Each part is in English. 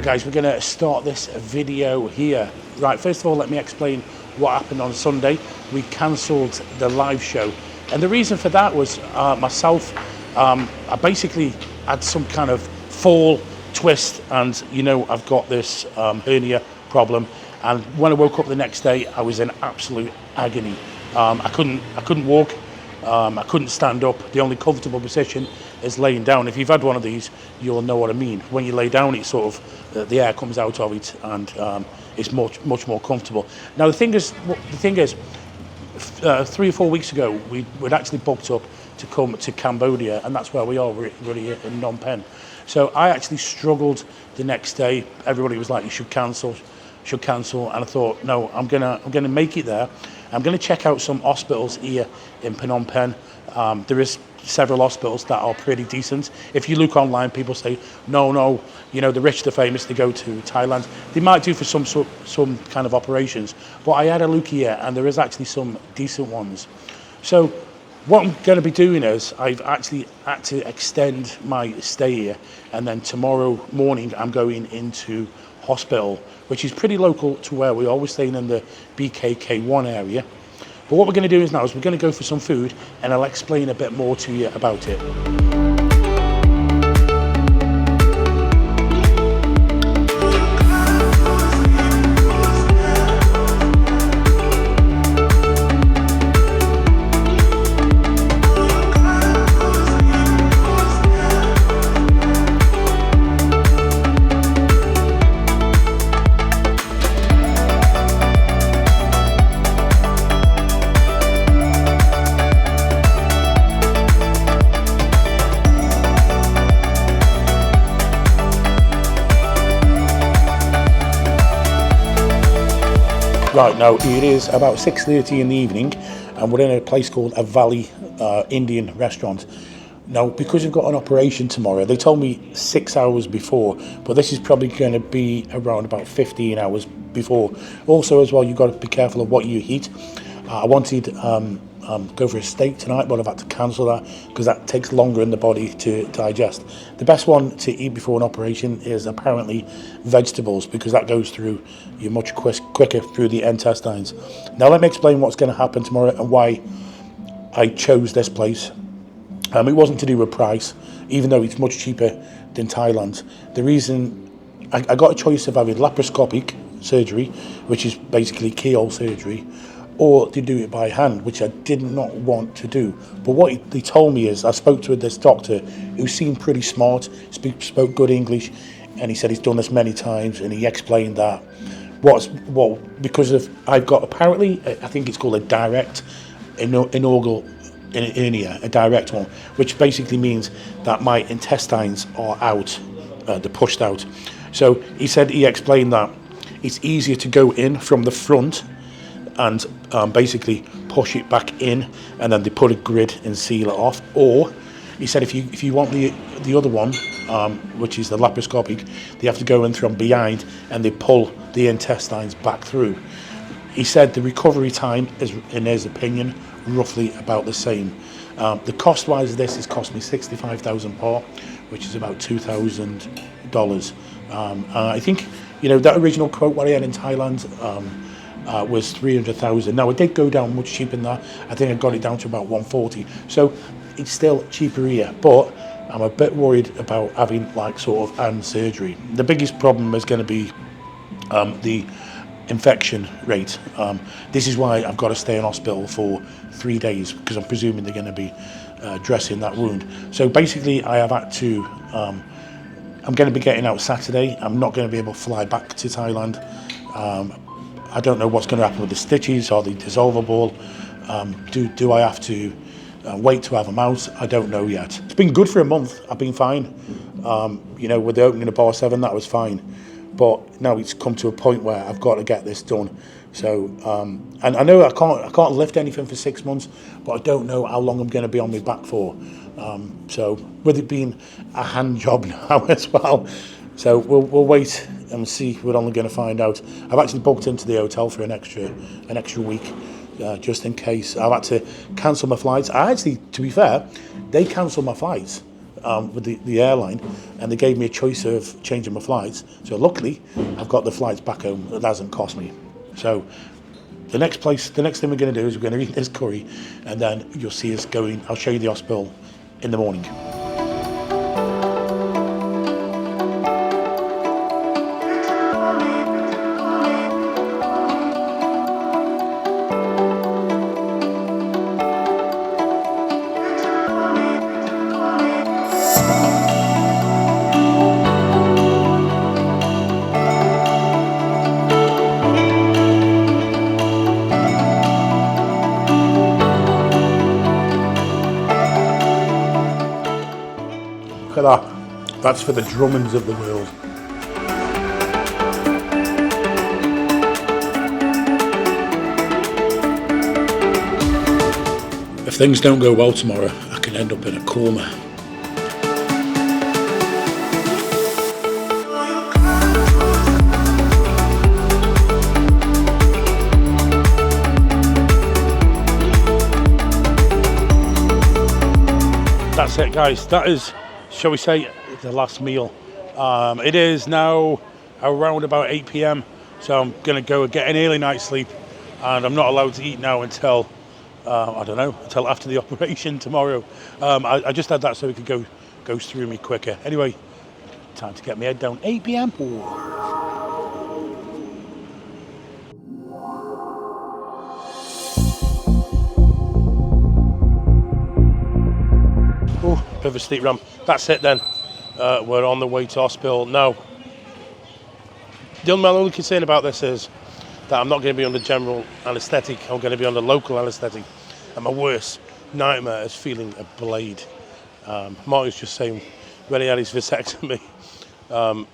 guys, we're going to start this video here. Right, first of all, let me explain what happened on Sunday. We cancelled the live show, and the reason for that was myself, I basically had some kind of fall, twist, and you know, I've got this hernia problem, and when I woke up the next day, I was in absolute agony. I couldn't walk, I couldn't stand up. The only comfortable position is laying down. If you've had one of these, you'll know what I mean. When you lay down, it's sort of the air comes out of it, and it's much more comfortable. Now the thing is, 3 or 4 weeks ago, we'd actually booked up to come to Cambodia, and that's where we are. We're really here in Phnom Penh. So I actually struggled the next day. Everybody was like, "You should cancel," and I thought, no, I'm gonna make it there. I'm gonna check out some hospitals here in Phnom Penh. There is several hospitals that are pretty decent. If you look online, people say, no, you know, the rich, the famous, they go to Thailand. They might do for some kind of operations, but I had a look here, and there is actually some decent ones. So what I'm going to be doing is I've actually had to extend my stay here, and then tomorrow morning I'm going into hospital, which is pretty local to where we are. We're staying in the BKK1 area. But what we're going to do is we're going to go for some food, and I'll explain a bit more to you about it. Right, now it is about 6:30 in the evening, and we're in a place called a Valley Indian restaurant. Now, because we've got an operation tomorrow, they told me 6 hours before, but this is probably going to be around about 15 hours before. Also, as well, you've got to be careful of what you eat. I wanted go for a steak tonight, but I've had to cancel that because that takes longer in the body to digest. The best one to eat before an operation is apparently vegetables, because that goes through you much quicker through the intestines. Now let me explain what's going to happen tomorrow and why I chose this place. It wasn't to do with price, even though it's much cheaper than Thailand. The reason I got a choice of having laparoscopic surgery, which is basically keyhole surgery, or to do it by hand, which I did not want to do. But what they told me is, I spoke to this doctor who seemed pretty smart, spoke good English, and he said he's done this many times, and he explained that because of, I've got apparently, I think it's called a direct inaugural hernia, a direct one, which basically means that my intestines are out, they're pushed out. So he explained that it's easier to go in from the front and basically push it back in, and then they put a grid and seal it off. Or he said if you want the other one, which is the laparoscopic, they have to go in from behind and they pull the intestines back through. He said the recovery time is, in his opinion, roughly about the same. The cost-wise of this has cost me 65,000 baht, which is about $2,000. I think, you know, that original quote what I had in Thailand was 300,000. Now it did go down much cheaper than that. I think I got it down to about 140. So it's still cheaper here, but I'm a bit worried about having like sort of hand surgery. The biggest problem is going to be the infection rate. This is why I've got to stay in hospital for 3 days, because I'm presuming they're going to be dressing that wound. So basically I have had to, I'm going to be getting out Saturday. I'm not going to be able to fly back to Thailand. I don't know what's going to happen with the stitches. Are they dissolvable? Do I have to wait to have them out? I don't know yet. It's been good for a month. I've been fine. You know, with the opening of bar 7, that was fine. But now it's come to a point where I've got to get this done. So, and I know I can't lift anything for 6 months, but I don't know how long I'm going to be on my back for. So, with it being a hand job now as well, so we'll wait and see. We're only going to find out. I've actually booked into the hotel for an extra week, just in case. I've had to cancel my flights. To be fair, they cancelled my flights. with the airline, and they gave me a choice of changing my flights. So luckily, I've got the flights back home. That hasn't cost me. So the next thing we're going to do is we're going to eat this curry, and then you'll see us going. I'll show you the hospital in the morning. Look at that. That's for the Drummonds of the world. If things don't go well tomorrow, I can end up in a coma. That's it, guys. That is, shall we say, the last meal. It is now around about 8 p.m. So I'm going to go get an early night's sleep, and I'm not allowed to eat now until, I don't know, until after the operation tomorrow. I just had that so it could go through me quicker. Anyway, time to get my head down. 8 p.m. Bit of a steep ramp. That's it then. We're on the way to hospital now. My only concern about this is that I'm not going to be under general anaesthetic. I'm going to be under local anaesthetic, and my worst nightmare is feeling a blade. Martin's just saying when he had his vasectomy,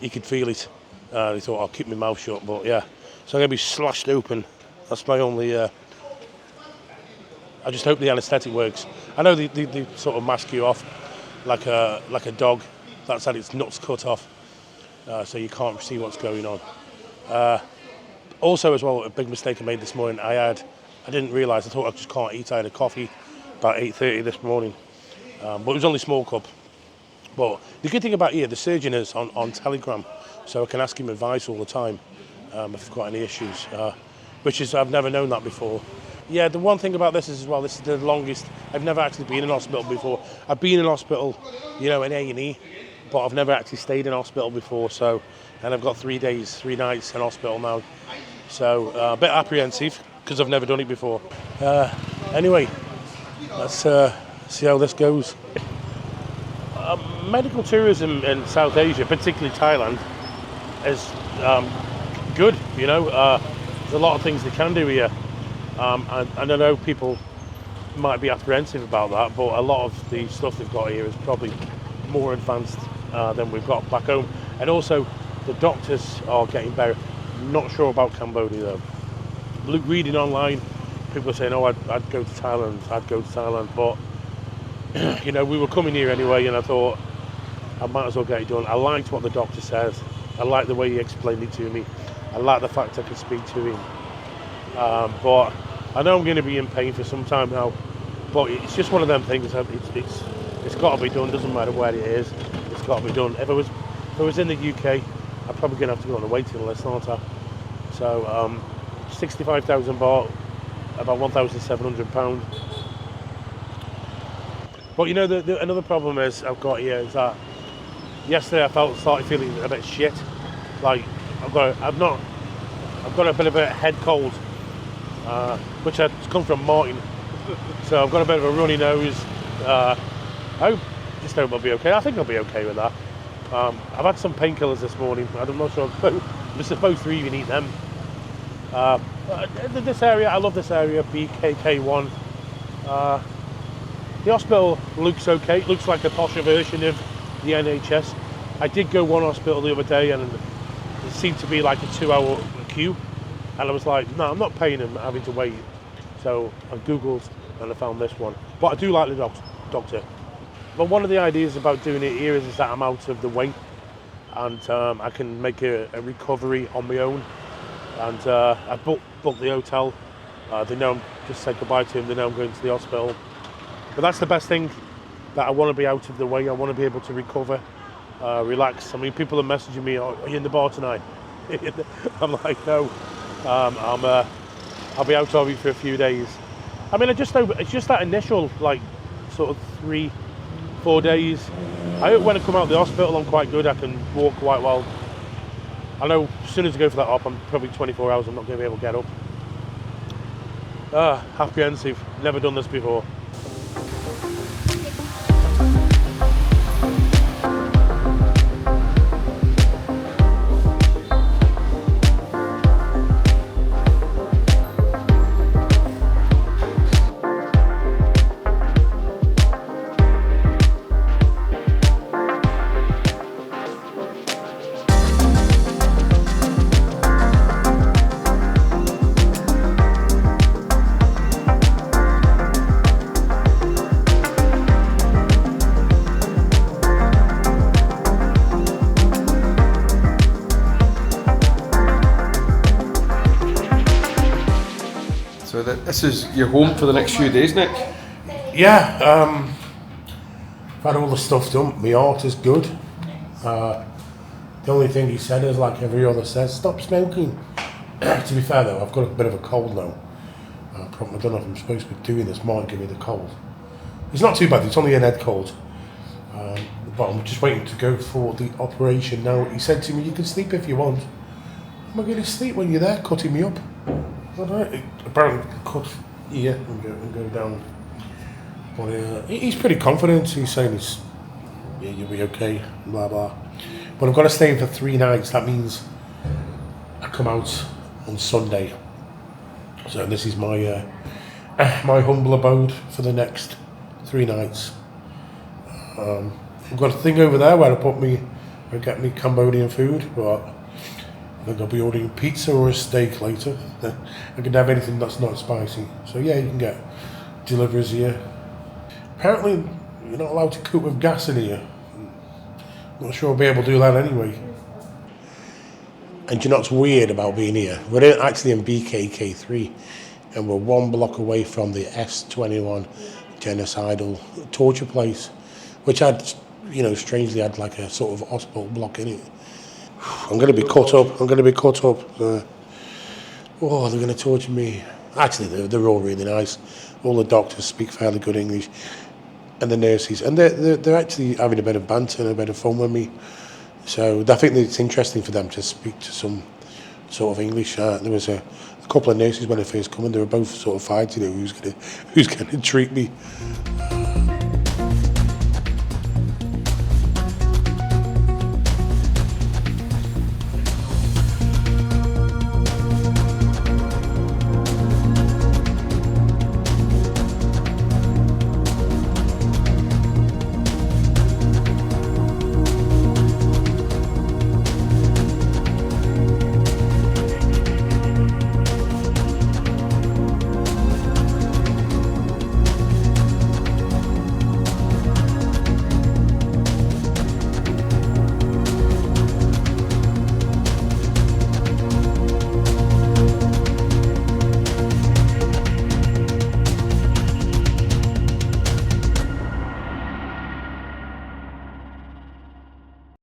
he could feel it. He thought I'll keep my mouth shut, but yeah. So I'm going to be slashed open. That's my only. I just hope the anaesthetic works. I know they sort of mask you off like a dog that's had its nuts cut off, so you can't see what's going on. Also, as well, a big mistake I made this morning. I didn't realise. I thought I just can't eat. I had a coffee about 8:30 this morning, but it was only a small cup. But the good thing about here, the surgeon is on Telegram, so I can ask him advice all the time if I've got any issues, which is I've never known that before. Yeah, the one thing about this is as well, this is the longest. I've never actually been in hospital before. I've been in hospital, in A&E, but I've never actually stayed in hospital before. So, and I've got 3 days, 3 nights in hospital now. So a bit apprehensive because I've never done it before. Anyway, let's see how this goes. Medical tourism in South Asia, particularly Thailand, is good. There's a lot of things they can do here. And I know people might be apprehensive about that, but a lot of the stuff they've got here is probably more advanced than we've got back home. And also, the doctors are getting better. Not sure about Cambodia though. Reading online, people are saying, "Oh, I'd go to Thailand." But we were coming here anyway, and I thought I might as well get it done. I liked what the doctor says. I like the way he explained it to me. I like the fact I could speak to him. But I know I'm going to be in pain for some time now, but it's just one of them things. It's got to be done. Doesn't matter where it is. It's got to be done. If I was in the UK, I'm probably going to have to go on a waiting list, aren't I? So 65,000 baht, about £1,700. But another problem I've got here is that yesterday I started feeling a bit shit. Like I've got a bit of a head cold. Which has come from Martin, so I've got a bit of a runny nose. I just hope I'll be okay. I think I'll be okay with that. I've had some painkillers this morning. I'm not sure I'm supposed to even eat them. This area, I love this area, BKK1. The hospital looks okay. It looks like a posher version of the NHS. I did go one hospital the other day, and it seemed to be like a 2-hour queue. And I was like, no, I'm not paying and having to wait. So I Googled and I found this one. But I do like the doctor. But one of the ideas about doing it here is that I'm out of the way. And I can make a recovery on my own. And I booked the hotel. They know just said goodbye to him. They know I'm going to the hospital. But that's the best thing that I want to be out of the way. I want to be able to recover, relax. I mean, people are messaging me, "Oh, are you in the bar tonight?" I'm like, no, I'll be out of it for a few days. I mean, it's just that initial, like, sort of 3-4 days. I hope when I come out of the hospital, I'm quite good. I can walk quite well. I know as soon as I go for that op, I'm probably 24 hours, I'm not going to be able to get up. Apprehensive. Never done this before. So this is your home for the next few days, Nick? Yeah, I've had all the stuff done. My heart is good. The only thing he said is, like every other says, stop smoking. To be fair though, I've got a bit of a cold now. I don't know if I'm supposed to be doing this, might give me the cold. It's not too bad, it's only an head cold. But I'm just waiting to go for the operation now. He said to me, you can sleep if you want. Am I going to sleep when you're there cutting me up? Apparently cut here and go down. But he's pretty confident. He's saying you'll be okay, blah blah. But I've got to stay in for 3 nights. That means I come out on Sunday. So this is my my humble abode for the next 3 nights. I've got a thing over there where I get me Cambodian food, but I think I'll be ordering pizza or a steak later. I can have anything that's not spicy. So yeah, you can get deliveries here. Apparently, you're not allowed to cook with gas in here. Not sure I'll be able to do that anyway. And you know what's weird about being here? We're actually in BKK3, and we're 1 block away from the S21 genocidal torture place, which had, strangely had like a sort of hospital block in it. I'm going to be cut up. Oh, they're going to torture me. Actually, they're all really nice. All the doctors speak fairly good English, and the nurses, and they're actually having a bit of banter and a bit of fun with me. So I think that it's interesting for them to speak to some sort of English. There was a couple of nurses when I first come in. They were both sort of fighting who's going to treat me.